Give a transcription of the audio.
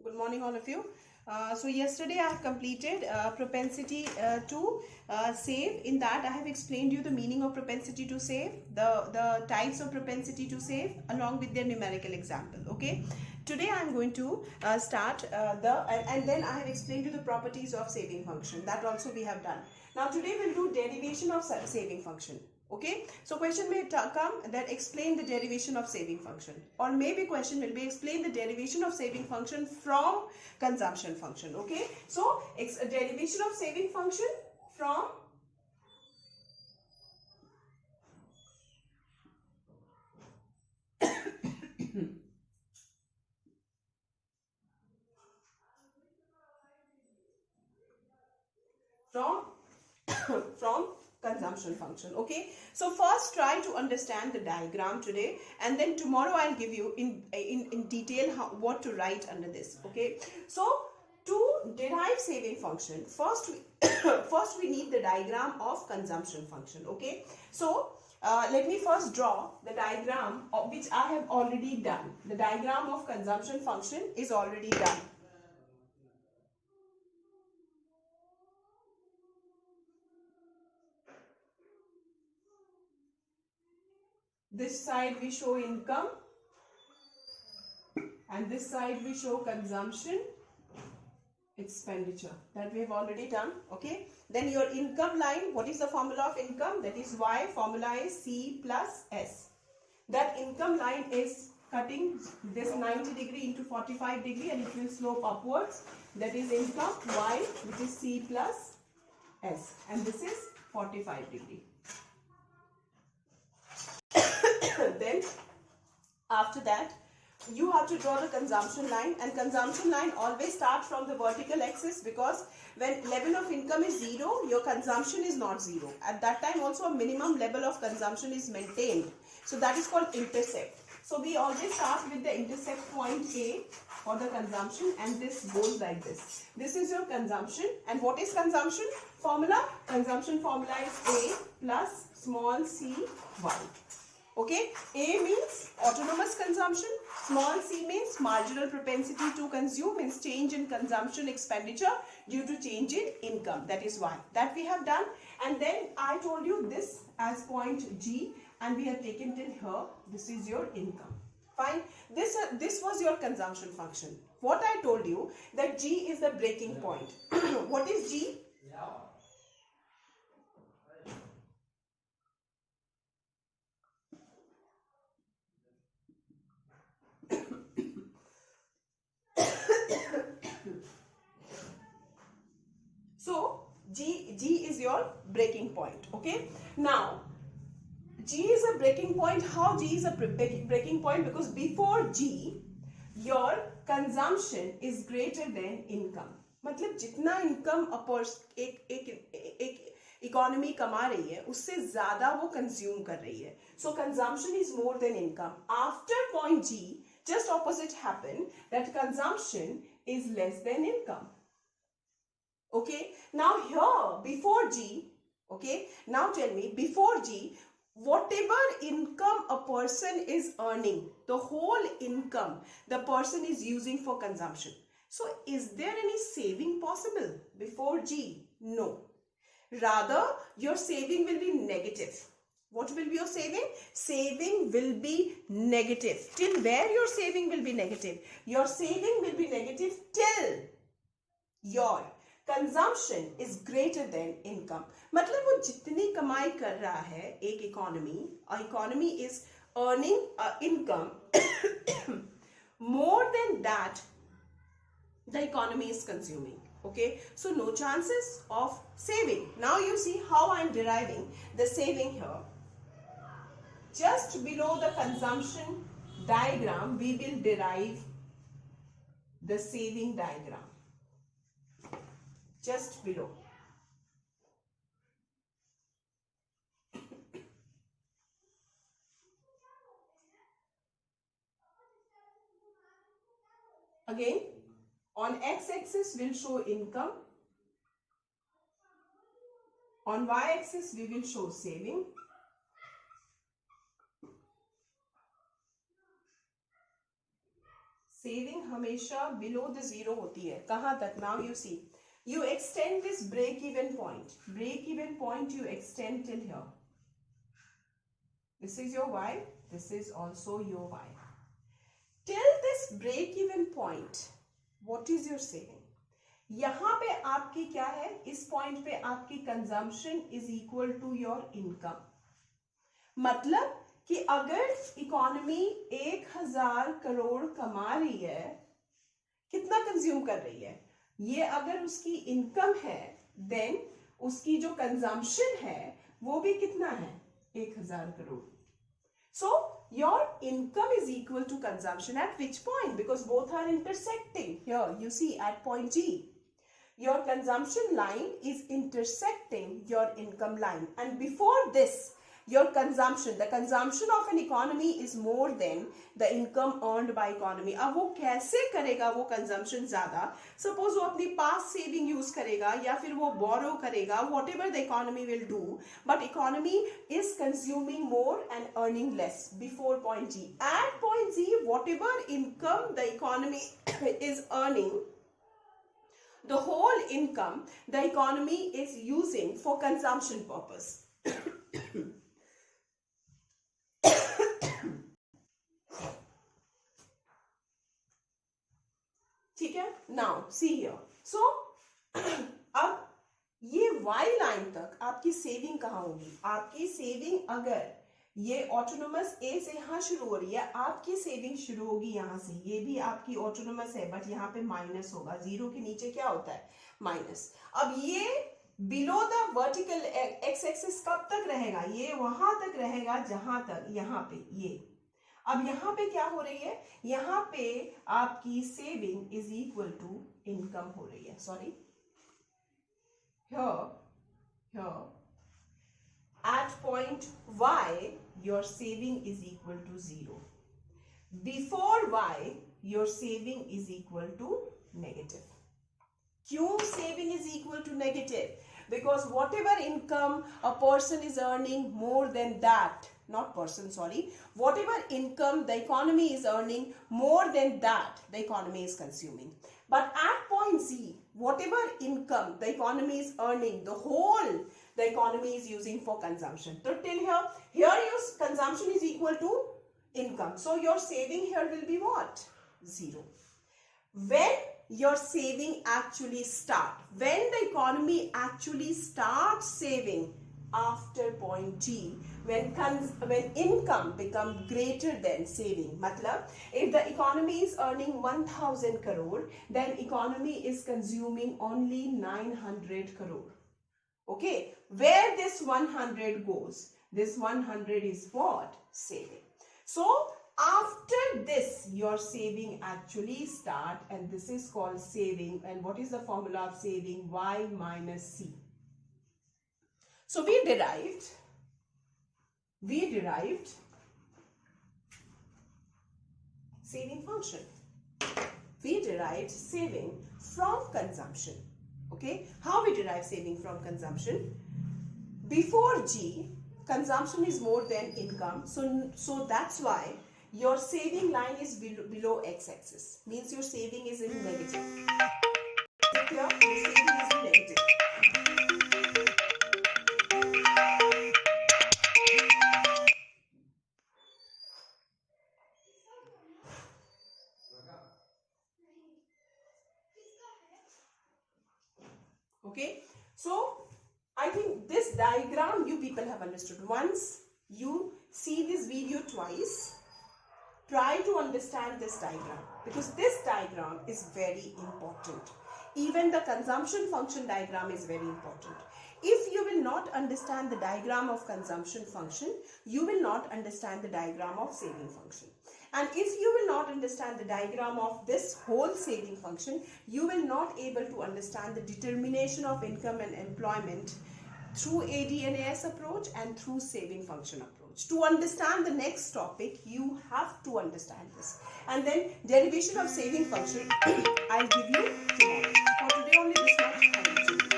Good morning, all of you. So yesterday I have completed propensity to save. In that I have explained you the meaning of propensity to save, the types of propensity to save, along with their numerical example. Okay. Today I am going to start and then I have explained you the properties of saving function. That also we have done. Now today we'll do derivation of saving function. Okay, so question may come that explain the derivation of saving function, or maybe question will be explain the derivation of saving function from consumption function. Okay, so a derivation of saving function from from from consumption function. Okay, so first try to understand the diagram today, and then tomorrow I'll give you in detail what to write under this. Okay, so to derive saving function, first we need the diagram of consumption function. Okay, so let me first draw the diagram of which I have already done. The diagram of consumption function is already done. This side we show income, and this side we show consumption expenditure. That we have already done. Okay, then your income line, what is the formula of income? That is Y. Formula is C plus S. That income line is cutting this 90 degree into 45 degree, and it will slope upwards. That is income Y, which is C plus S, and this is 45 degree. Then after that you have to draw the consumption line, and consumption line always starts from the vertical axis, because when level of income is 0, your consumption is not 0. At that time also a minimum level of consumption is maintained. So that is called intercept. So we always start with the intercept point A for the consumption, and this goes like this. This is your consumption, and what is consumption formula? Consumption formula is A plus small c y. Okay, A means autonomous consumption, small c means marginal propensity to consume, means change in consumption expenditure due to change in income. That is Y. That we have done, and then I told you this as point G, and we have taken till here. This is your income. Fine. This was your consumption function. What I told you, that G is the breaking point. What is G? So G is your breaking point. Okay. Now G is a breaking point. How G is a breaking point? Because before G, your consumption is greater than income. मतलब जितना income एक economy कमा रही है, उससे ज्यादा वो consume कर रही है. So consumption is more than income. After point G, just opposite happen, that consumption is less than income. Okay, now here before G, okay, now tell me, before G, whatever income a person is earning, the whole income the person is using for consumption. So is there any saving possible before G? No. Rather, your saving will be negative. What will be your saving? Saving will be negative. Till where your saving will be negative? Your saving will be negative till your consumption is greater than income. मतलब वो जितनी कमाई कर रहा है एक economy is earning income more than that the economy is consuming. Okay, so no chances of saving. Now you see how I am deriving the saving here. Just below the consumption diagram we will derive the saving diagram. Just below. Again, on x-axis we'll show income. On y-axis we will show saving. Saving हमेशा below the zero होती है. कहां तक? Now you see, you extend this break even point you extend till here. This is your y, this is also your y. Till this break even point, what is your saving? यहां पे आपकी क्या है? इस point पे आपकी consumption is equal to your income. मतलब कि अगर इकोनॉमी 1000 करोड़ कमा रही है, कितना कंज्यूम कर रही है? ये अगर उसकी इनकम है, देन उसकी जो कंजम्पशन है वो भी कितना है? 1000 crore. So your income is equal to consumption at which point? Because both are intersecting. Here you see at point G, your consumption line is intersecting your income line, and before this your consumption, the consumption of an economy is more than the income earned by economy. अब वो कैसे करेगा वो consumption ज़्यादा? Suppose वो अपनी past saving use करेगा या फिर वो borrow करेगा, whatever the economy will do, but economy is consuming more and earning less before point G. At point Z, whatever income the economy is earning, the whole income the economy is using for consumption purpose. ठीक है. Now see here. सो अब ये y line तक आपकी saving कहां होगी? आपकी saving अगर ये ऑटोनोमस ए से यहां शुरू हो रही है, आपकी सेविंग शुरू होगी यहां से. ये भी आपकी ऑटोनोमस है, बट यहाँ पे माइनस होगा. जीरो के नीचे क्या होता है? माइनस. अब ये below the vertical x axis कब तक रहेगा? ये वहां तक रहेगा जहां तक यहाँ पे ये. अब यहां पे क्या हो रही है? यहां पे आपकी saving is equal to income हो रही है. Sorry, here at point y your saving is equal to 0. Before y your saving is equal to negative. क्यों saving is equal to negative? Because whatever income a person is earning, more than that, not person, sorry, whatever income the economy is earning, more than that the economy is consuming. But at point Z, whatever income the economy is earning, the whole the economy is using for consumption. So till here your consumption is equal to income. So your saving here will be what? 0. When your saving actually start, when the economy actually starts saving after point G, when income become greater than saving. Matlab, if the economy is earning 1000 crore, then economy is consuming only 900 crore. Okay, where this 100 goes? This 100 is what? Saving. So after this your saving actually start, and this is called saving. And what is the formula of saving? Y minus C. So we derived saving function. We derived saving from consumption. Okay, how we derive saving from consumption? Before G, consumption is more than income, so that's why your saving line is below x-axis, means your saving is in negative. Here, your saving is in negative. Okay, so I think this diagram you people have understood. Once you see this video twice, try to understand this diagram, because this diagram is very important. Even the consumption function diagram is very important. If you will not understand the diagram of consumption function, you will not understand the diagram of saving function. And if you will not understand the diagram of this whole saving function, you will not able to understand the determination of income and employment through AD&AS approach and through saving function approach. To understand the next topic, you have to understand this. And then derivation of saving function, I'll give you tomorrow. For today only this much.